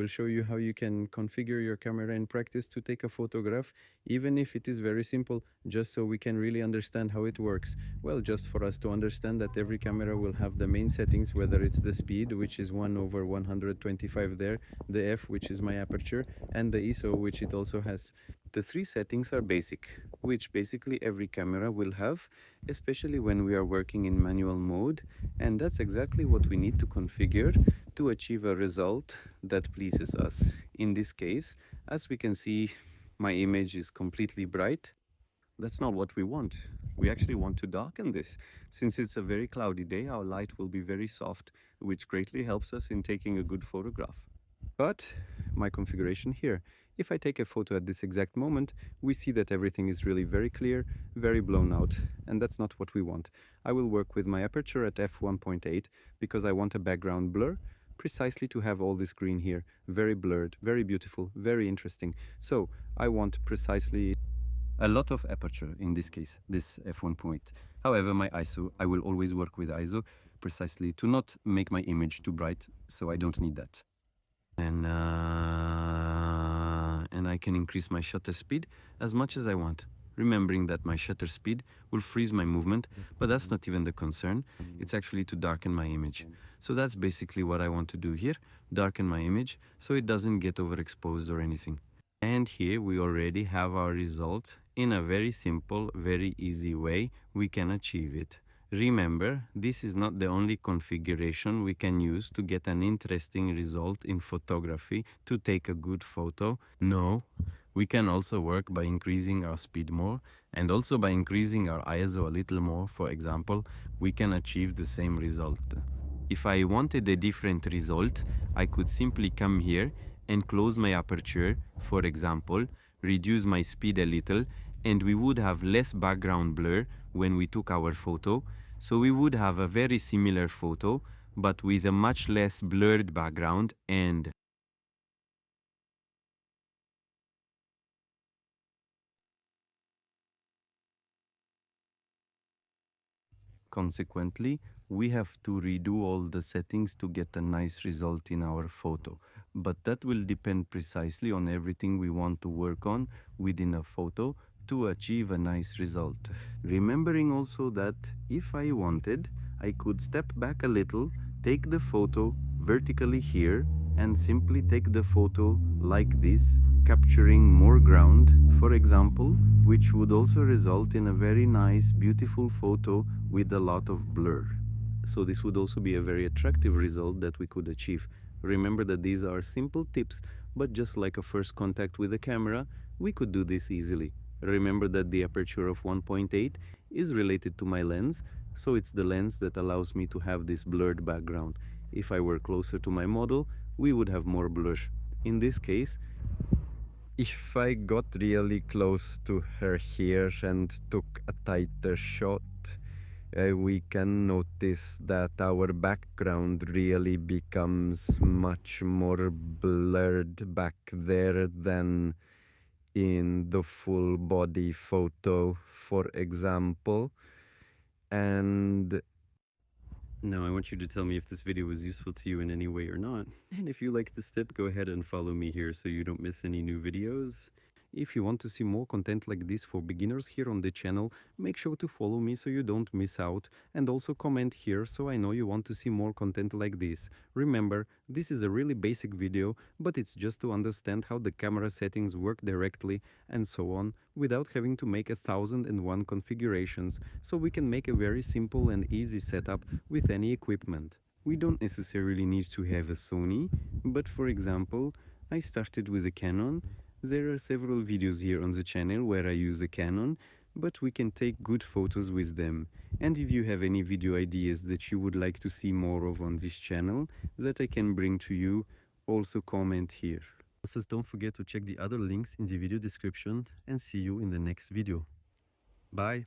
will show you how you can configure your camera in practice to take a photograph, even if it is very simple, just so we can really understand how it works. Well, just for us to understand that every camera will have the main settings, whether it's the speed, which is 1/125 there, the f, which is my aperture, and the ISO, which it also has. The three settings are basic, which basically every camera will have, especially when we are working in manual mode, and that's exactly what we need to configure to achieve a result that pleases us. In this case, as we can see, my image is completely bright. That's not what we want. We actually want to darken this. Since it's a very cloudy day, our light will be very soft, which greatly helps us in taking a good photograph. But my configuration here, if I take a photo at this exact moment, we see that everything is really very clear, very blown out, and that's not what we want. I will work with my aperture at f1.8 because I want a background blur, precisely to have all this green here, very blurred, very beautiful, very interesting. So I want precisely a lot of aperture, in this case, this f1.8. However, my ISO, I will always work with ISO precisely to not make my image too bright, so I don't need that. And I can increase my shutter speed as much as I want, remembering that my shutter speed will freeze my movement, but that's not even the concern. It's actually to darken my image. So that's basically what I want to do here, darken my image so it doesn't get overexposed or anything. And here we already have our result. In a very simple, very easy way, we can achieve it. Remember, this is not the only configuration we can use to get an interesting result in photography to take a good photo. No, we can also work by increasing our speed more and also by increasing our ISO a little more. For example, we can achieve the same result. If I wanted a different result, I could simply come here and close my aperture, for example, reduce my speed a little, and we would have less background blur when we took our photo. So we would have a very similar photo, but with a much less blurred background, and consequently, we have to redo all the settings to get a nice result in our photo. But that will depend precisely on everything we want to work on within a photo to achieve a nice result. Remembering also that if I wanted, I could step back a little, take the photo vertically here, and simply take the photo like this, capturing more ground, for example, which would also result in a very nice, beautiful photo with a lot of blur. So this would also be a very attractive result that we could achieve. Remember that these are simple tips, but just like a first contact with the camera, we could do this easily. Remember that the aperture of 1.8 is related to my lens, so it's the lens that allows me to have this blurred background. If I were closer to my model, we would have more blur. In this case, if I got really close to her here and took a tighter shot, we can notice that our background really becomes much more blurred back there than in the full body photo, for example. And now I want you to tell me if this video was useful to you in any way or not. And if you like this tip, go ahead and follow me here so you don't miss any new videos. If you want to see more content like this for beginners here on the channel, make sure to follow me so you don't miss out, and also comment here so I know you want to see more content like this. Remember, this is a really basic video, but it's just to understand how the camera settings work directly and so on, without having to make 1001 configurations, so we can make a very simple and easy setup with any equipment. We don't necessarily need to have a Sony, but for example, I started with a Canon. There are several videos here on the channel where I use a Canon, but we can take good photos with them. And if you have any video ideas that you would like to see more of on this channel that I can bring to you, also comment here. Also, don't forget to check the other links in the video description, and see you in the next video. Bye!